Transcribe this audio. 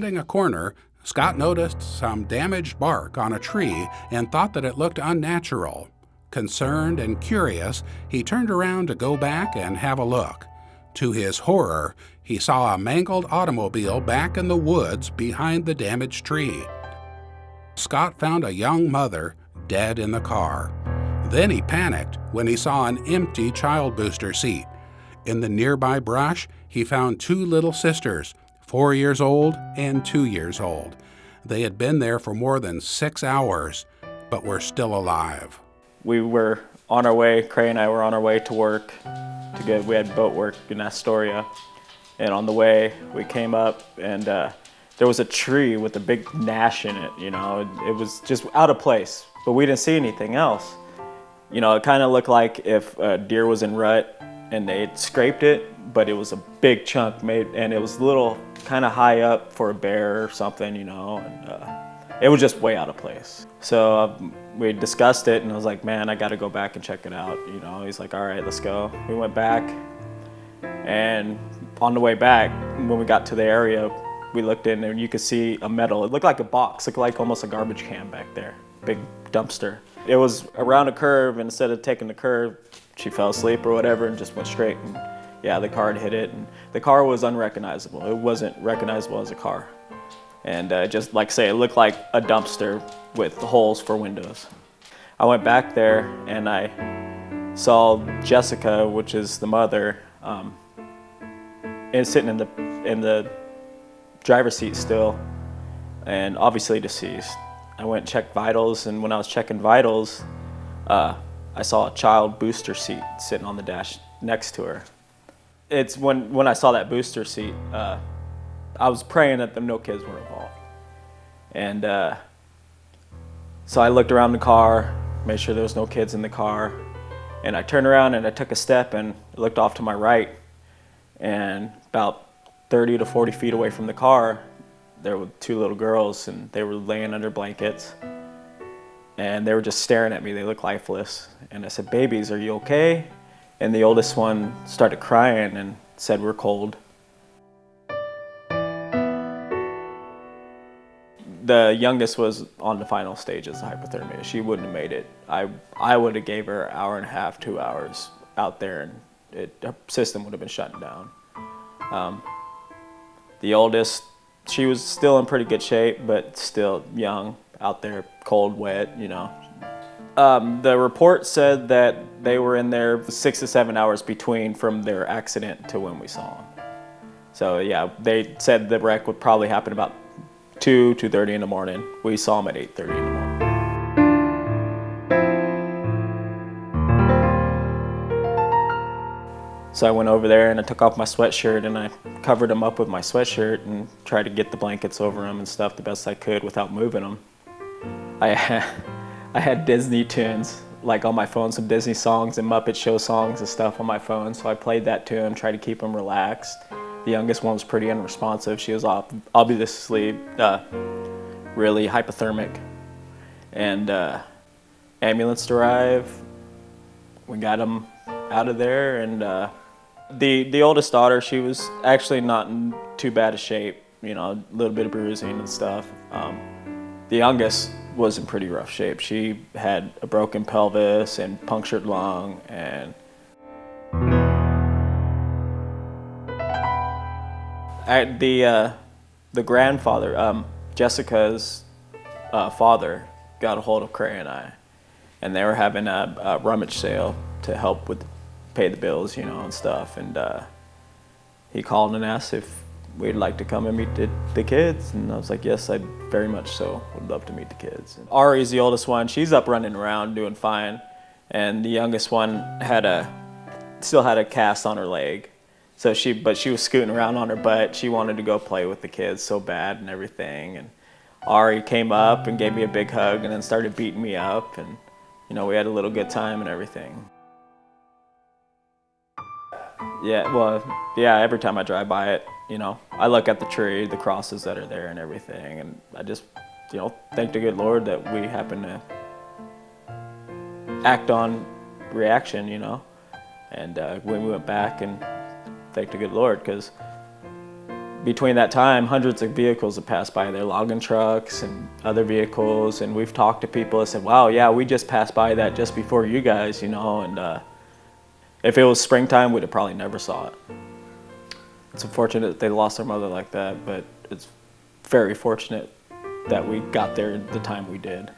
rounding a corner, Scott noticed some damaged bark on a tree and thought that it looked unnatural. Concerned and curious, he turned around to go back and have a look. To his horror, he saw a mangled automobile back in the woods behind the damaged tree. Scott found a young mother dead in the car. Then he panicked when he saw an empty child booster seat. In the nearby brush, he found two little sisters, 4 years old and 2 years old. They had been there for more than 6 hours, but were still alive. We were on our way, Cray and I were on our way to work. We had boat work in Astoria. And on the way, we came up and there was a tree with a big gnash in it, you know. It was just out of place, but we didn't see anything else. You know, it kind of looked like if a deer was in rut and they had scraped it, but it was a big chunk made, and it was a little kind of high up for a bear or something, you know, and it was just way out of place. So we discussed it, and I was like, man, I got to go back and check it out, you know. He's like, all right, let's go. We went back, and on the way back, when we got to the area, we looked in and you could see a metal. It looked like a box, looked like almost a garbage can back there, big dumpster. It was around a curve, and instead of taking the curve, she fell asleep or whatever and just went straight. And yeah, the car had hit it, and the car was unrecognizable. It wasn't recognizable as a car. And just like I say, it looked like a dumpster with holes for windows. I went back there and I saw Jessica, which is the mother, and sitting in the driver's seat still, and obviously deceased. I went and checked vitals, and when I was checking vitals, I saw a child booster seat sitting on the dash next to her. It's when I saw that booster seat, I was praying that no kids were involved. And so I looked around the car, made sure there was no kids in the car, and I turned around and I took a step and looked off to my right, and about 30 to 40 feet away from the car, there were two little girls, and they were laying under blankets, and they were just staring at me. They looked lifeless. And I said, babies, are you okay? And the oldest one started crying and said, we're cold. The youngest was on the final stages of hypothermia. She wouldn't have made it. I would have gave her an hour and a half, 2 hours out there, and her system would have been shutting down. The oldest, she was still in pretty good shape, but still young, out there, cold, wet, you know. The report said that they were in there 6 to 7 hours between from their accident to when we saw them. So yeah, they said the wreck would probably happen about 2:30 in the morning. We saw them at 8:30 in the morning. So I went over there and I took off my sweatshirt and I covered them up with my sweatshirt and tried to get the blankets over them and stuff the best I could without moving them. I had Disney tunes, like on my phone, some Disney songs and Muppet Show songs and stuff on my phone, so I played that to him, tried to keep him relaxed. The youngest one was pretty unresponsive. She was obviously really hypothermic. And ambulance arrived. We got them out of there, and the oldest daughter, she was actually not in too bad a shape, you know, a little bit of bruising and stuff. The youngest was in pretty rough shape. She had a broken pelvis and punctured lung, and the grandfather, Jessica's father, got a hold of Cray and I, and they were having a rummage sale to help with pay the bills, you know, and stuff. And he called and asked if we'd like to come and meet the kids, and I was like, yes, I'd very much so would love to meet the kids. And Ari's the oldest one. She's up running around doing fine, and the youngest one still had a cast on her leg. So she was scooting around on her butt. She wanted to go play with the kids so bad and everything. And Ari came up and gave me a big hug and then started beating me up, and you know, we had a little good time and everything. Yeah, well, yeah, every time I drive by it, you know, I look at the tree, the crosses that are there and everything, and I just, you know, thank the good Lord that we happen to act on reaction, you know. And when we went back, and thank the good Lord, because between that time, hundreds of vehicles have passed by there, logging trucks and other vehicles, and we've talked to people that said, wow, yeah, we just passed by that just before you guys, you know, and if it was springtime, we'd have probably never saw it. It's unfortunate that they lost their mother like that, but it's very fortunate that we got there the time we did.